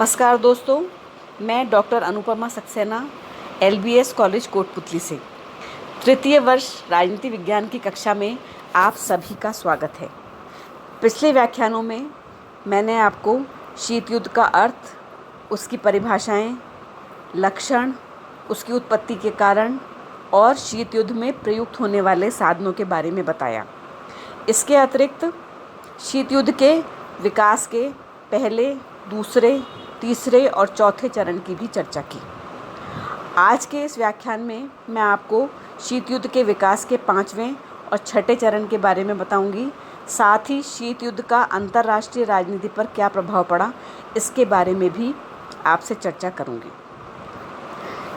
नमस्कार दोस्तों, मैं doctor Anupama Saxena LBS college Kotputli से तृतीय वर्ष राजनीति विज्ञान की कक्षा में आप सभी का स्वागत है। पिछले व्याख्यानों में मैंने आपको शीत युद्ध का अर्थ, उसकी परिभाषाएं, लक्षण, उसकी उत्पत्ति के कारण और शीत युद्ध में प्रयुक्त होने वाले साधनों के बारे में बताया। इसके अतिरिक्त शीत युद्ध के विकास के पहले, दूसरे, तीसरे और चौथे चरण की भी चर्चा की। आज के इस व्याख्यान में मैं आपको शीत युद्ध के विकास के 5वें और छठे चरण के बारे में बताऊंगी। साथ ही शीत युद्ध का अंतर्राष्ट्रीय राजनीति पर क्या प्रभाव पड़ा, इसके बारे में भी आपसे चर्चा करूंगी।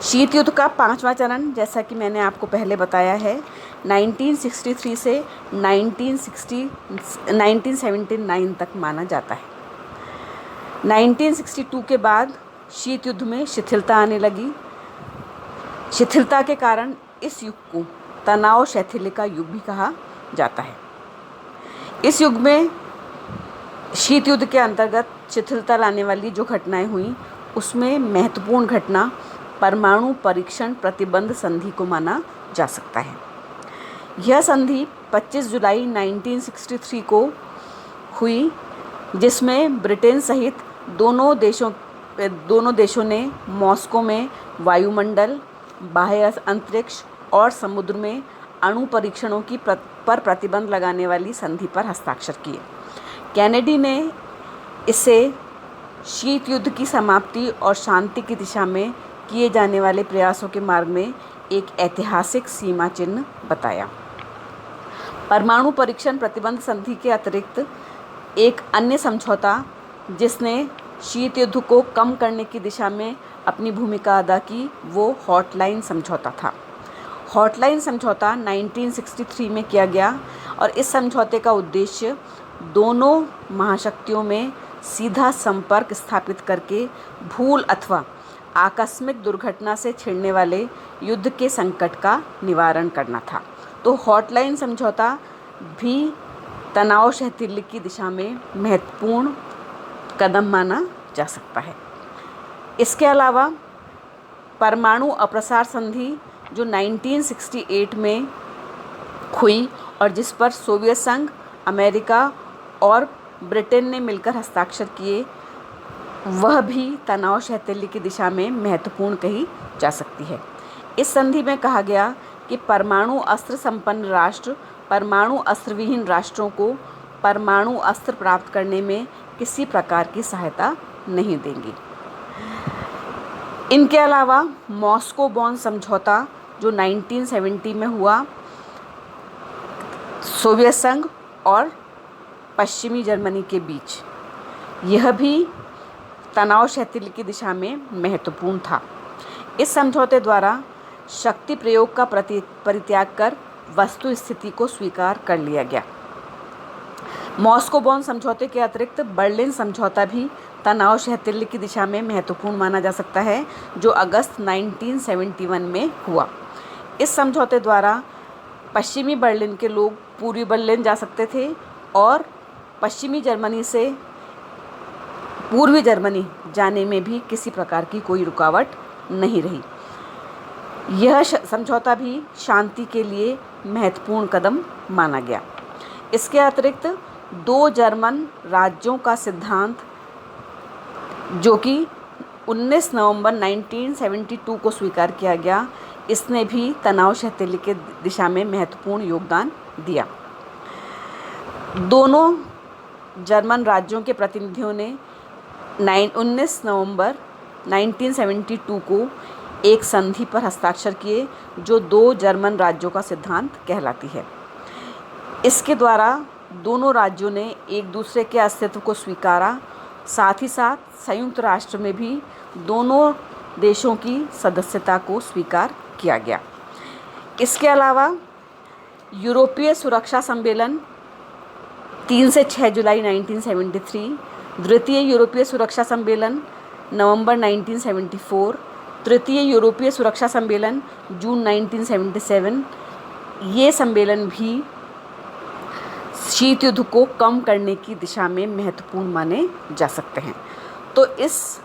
शीत युद्ध का 5वां चरण, जैसा कि मैंने आपको पहले बताया है, 1963 से 1979 तक माना जाता है। 1962 के बाद शीत युद्ध में शिथिलता आने लगी। शिथिलता के कारण इस युग को तनाव शैथिल्य का युग भी कहा जाता है। इस युग में शीत युद्ध के अंतर्गत शिथिलता लाने वाली जो घटनाएं हुई, उसमें महत्वपूर्ण घटना परमाणु परीक्षण प्रतिबंध संधि को माना जा सकता है। यह संधि 25 जुलाई 1963 को हुई, जिसमें ब्रिटेन सहित दोनों देशों ने मॉस्को में वायुमंडल, बाह्य अंतरिक्ष और समुद्र में अणु परीक्षणों पर प्रतिबंध लगाने वाली संधि पर हस्ताक्षर किए। कैनेडी ने इसे शीत युद्ध की समाप्ति और शांति की दिशा में किए जाने वाले प्रयासों के मार्ग में एक ऐतिहासिक सीमा चिन्ह बताया। परमाणु परीक्षण प्रतिबंध संधि के अतिरिक्त एक अन्य समझौता जिसने शीत युद्ध को कम करने की दिशा में अपनी भूमिका अदा की, वो हॉटलाइन समझौता था। हॉटलाइन समझौता 1963 में किया गया और इस समझौते का उद्देश्य दोनों महाशक्तियों में सीधा संपर्क स्थापित करके भूल अथवा आकस्मिक दुर्घटना से छिड़ने वाले युद्ध के संकट का निवारण करना था। तो हॉटलाइन समझौता भी तनाव शैथिल्य की दिशा में महत्वपूर्ण कदम माना जा सकता है। इसके अलावा परमाणु अप्रसार संधि जो 1968 में हुई और जिस पर सोवियत संघ, अमेरिका और ब्रिटेन ने मिलकर हस्ताक्षर किए, वह भी तनाव शैथिल्य की दिशा में महत्वपूर्ण कही जा सकती है। इस संधि में कहा गया कि परमाणु अस्त्र संपन्न राष्ट्र परमाणु अस्त्रविहीन राष्ट्रों को परमाणु अस्त्र प्राप्त करने में किसी प्रकार की सहायता नहीं देंगी। इनके अलावा मॉस्को बॉन समझौता जो 1970 में हुआ, सोवियत संघ और पश्चिमी जर्मनी के बीच, यह भी तनाव शैथिल्य की दिशा में महत्वपूर्ण था। इस समझौते द्वारा शक्ति प्रयोग का परित्याग कर वस्तु स्थिति को स्वीकार कर लिया गया। मॉस्को बॉन समझौते के अतिरिक्त बर्लिन समझौता भी तनाव शैथिल्य की दिशा में महत्वपूर्ण माना जा सकता है, जो अगस्त 1971 में हुआ। इस समझौते द्वारा पश्चिमी बर्लिन के लोग पूर्वी बर्लिन जा सकते थे और पश्चिमी जर्मनी से पूर्वी जर्मनी जाने में भी किसी प्रकार की कोई रुकावट नहीं रही। यह समझौता भी शांति के लिए महत्वपूर्ण कदम माना गया। इसके अतिरिक्त 2 जर्मन राज्यों का सिद्धांत, जो कि 19 नवंबर 1972 को स्वीकार किया गया, इसने भी तनाव शैथिल्य के दिशा में महत्वपूर्ण योगदान दिया। दोनों जर्मन राज्यों के प्रतिनिधियों ने 19 नवंबर 1972 को एक संधि पर हस्ताक्षर किए, जो 2 जर्मन राज्यों का सिद्धांत कहलाती है। इसके द्वारा दोनों राज्यों ने एक दूसरे के अस्तित्व को स्वीकारा। साथ ही साथ संयुक्त राष्ट्र में भी दोनों देशों की सदस्यता को स्वीकार किया गया। इसके अलावा यूरोपीय सुरक्षा सम्मेलन 3 से 6 जुलाई 1973, द्वितीय यूरोपीय सुरक्षा सम्मेलन नवंबर 1974, तृतीय यूरोपीय सुरक्षा सम्मेलन जून 1977, ये सम्मेलन भी शीत युद्ध को कम करने की दिशा में महत्वपूर्ण माने जा सकते हैं। तो इस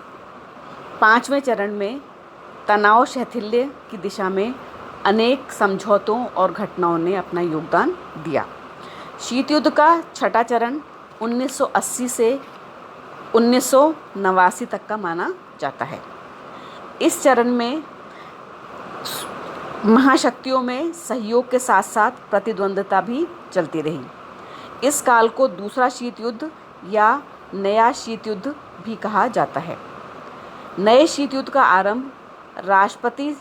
5वें चरण में तनाव शैथिल्य की दिशा में अनेक समझौतों और घटनाओं ने अपना योगदान दिया। शीत युद्ध का छठा चरण 1980 से 1989 तक का माना जाता है। इस चरण में महाशक्तियों में सहयोग के साथ साथ प्रतिद्वंद्विता भी चलती रही। इस काल को दूसरा शीत युद्ध या नया शीत युद्ध भी कहा जाता है। नए शीत युद्ध का आरंभ राष्ट्रपति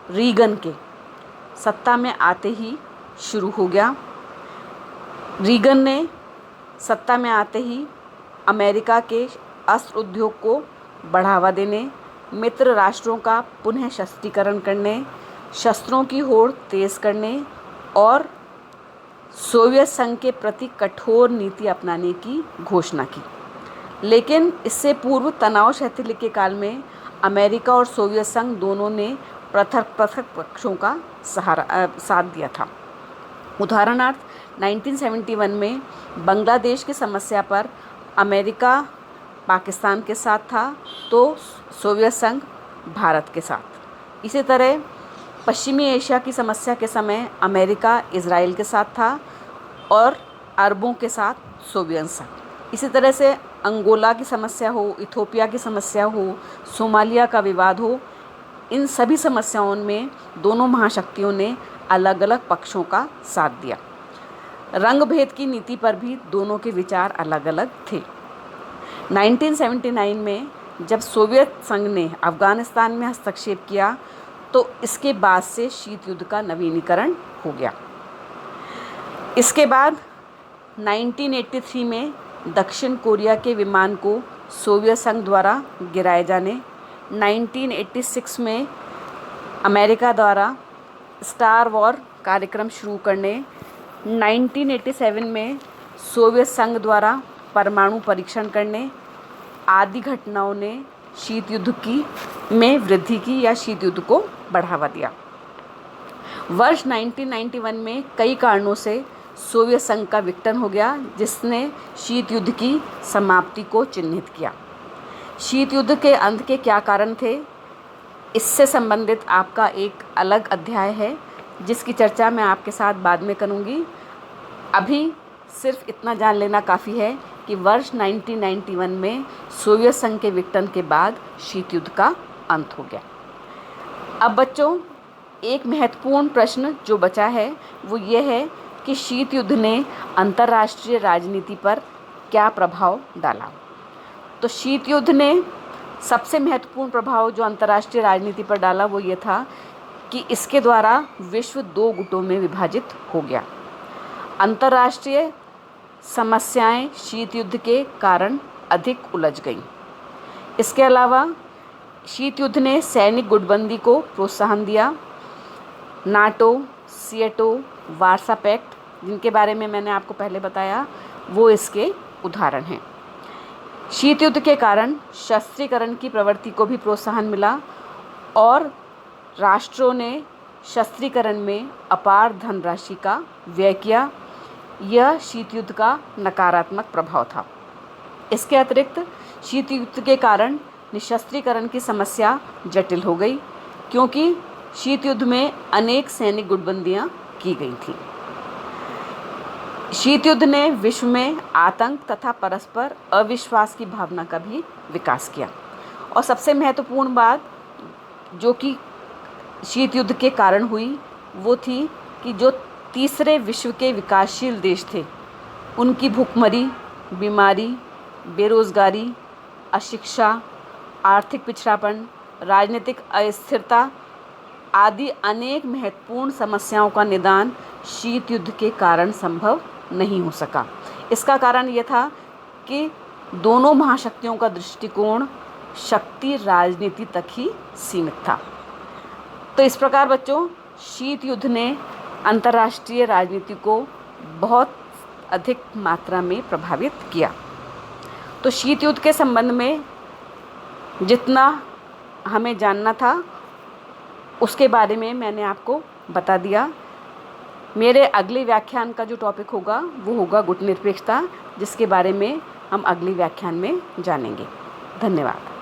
रीगन के सत्ता में आते ही शुरू हो गया। रीगन ने सत्ता में आते ही अमेरिका के अस्त्र उद्योग को बढ़ावा देने, मित्र राष्ट्रों का पुनः शस्त्रीकरण करने, शस्त्रों की होड़ तेज़ करने और सोवियत संघ के प्रति कठोर नीति अपनाने की घोषणा की। लेकिन इससे पूर्व तनाव शैथिल्य के काल में अमेरिका और सोवियत संघ दोनों ने पृथक पक्षों का साथ दिया था। उदाहरणार्थ 1971 में बांग्लादेश की समस्या पर अमेरिका पाकिस्तान के साथ था तो सोवियत संघ भारत के साथ। इसी तरह पश्चिमी एशिया की समस्या के समय अमेरिका इजराइल के साथ था और अरबों के साथ सोवियत संघ। इसी तरह से अंगोला की समस्या हो, इथोपिया की समस्या हो, सोमालिया का विवाद हो, इन सभी समस्याओं में दोनों महाशक्तियों ने अलग अलग पक्षों का साथ दिया। रंग भेद की नीति पर भी दोनों के विचार अलग अलग थे। 1979 में जब सोवियत संघ ने अफ़गानिस्तान में हस्तक्षेप किया तो इसके बाद से शीत युद्ध का नवीनीकरण हो गया। इसके बाद 1983 में दक्षिण कोरिया के विमान को सोवियत संघ द्वारा गिराए जाने, 1986 में अमेरिका द्वारा स्टार वॉर कार्यक्रम शुरू करने, 1987 में सोवियत संघ द्वारा परमाणु परीक्षण करने आदि घटनाओं ने शीत युद्ध में वृद्धि की या शीत युद्ध को बढ़ावा दिया। वर्ष 1991 में कई कारणों से सोवियत संघ का विघटन हो गया, जिसने शीत युद्ध की समाप्ति को चिन्हित किया। शीत युद्ध के अंत के क्या कारण थे, इससे संबंधित आपका एक अलग अध्याय है जिसकी चर्चा मैं आपके साथ बाद में करूंगी। अभी सिर्फ इतना जान लेना काफ़ी है कि वर्ष 1991 में सोवियत संघ के विघटन के बाद शीत युद्ध का अंत हो गया। अब बच्चों, एक महत्वपूर्ण प्रश्न जो बचा है वो ये है कि शीत युद्ध ने अंतर्राष्ट्रीय राजनीति पर क्या प्रभाव डाला। तो शीत युद्ध ने सबसे महत्वपूर्ण प्रभाव जो अंतर्राष्ट्रीय राजनीति पर डाला वो ये था कि इसके द्वारा विश्व दो गुटों में विभाजित हो गया। अंतर्राष्ट्रीय समस्याएं शीत युद्ध के कारण अधिक उलझ गईं। इसके अलावा शीत युद्ध ने सैनिक गुटबंदी को प्रोत्साहन दिया। नाटो, सीएटो, वार्सा पैक्ट, जिनके बारे में मैंने आपको पहले बताया, वो इसके उदाहरण हैं। शीत युद्ध के कारण शस्त्रीकरण की प्रवृत्ति को भी प्रोत्साहन मिला और राष्ट्रों ने शस्त्रीकरण में अपार धनराशि का व्यय किया। यह शीत युद्ध का नकारात्मक प्रभाव था। इसके अतिरिक्त शीत युद्ध के कारण निशस्त्रीकरण की समस्या जटिल हो गई, क्योंकि शीत युद्ध में अनेक सैनिक गुटबंदियां की गई थीं। शीत युद्ध ने विश्व में आतंक तथा परस्पर अविश्वास की भावना का भी विकास किया। और सबसे महत्वपूर्ण बात जो कि शीत युद्ध के कारण हुई वो थी कि जो तीसरे विश्व के विकासशील देश थे उनकी भूखमरी, बीमारी, बेरोज़गारी, अशिक्षा, आर्थिक पिछड़ापन, राजनीतिक अस्थिरता आदि अनेक महत्वपूर्ण समस्याओं का निदान शीत युद्ध के कारण संभव नहीं हो सका। इसका कारण ये था कि दोनों महाशक्तियों का दृष्टिकोण शक्ति राजनीति तक ही सीमित था। तो इस प्रकार बच्चों, शीत युद्ध ने अंतर्राष्ट्रीय राजनीति को बहुत अधिक मात्रा में प्रभावित किया। तो शीत युद्ध के संबंध में जितना हमें जानना था उसके बारे में मैंने आपको बता दिया। मेरे अगले व्याख्यान का जो टॉपिक होगा वो होगा गुटनिरपेक्षता, जिसके बारे में हम अगले व्याख्यान में जानेंगे। धन्यवाद।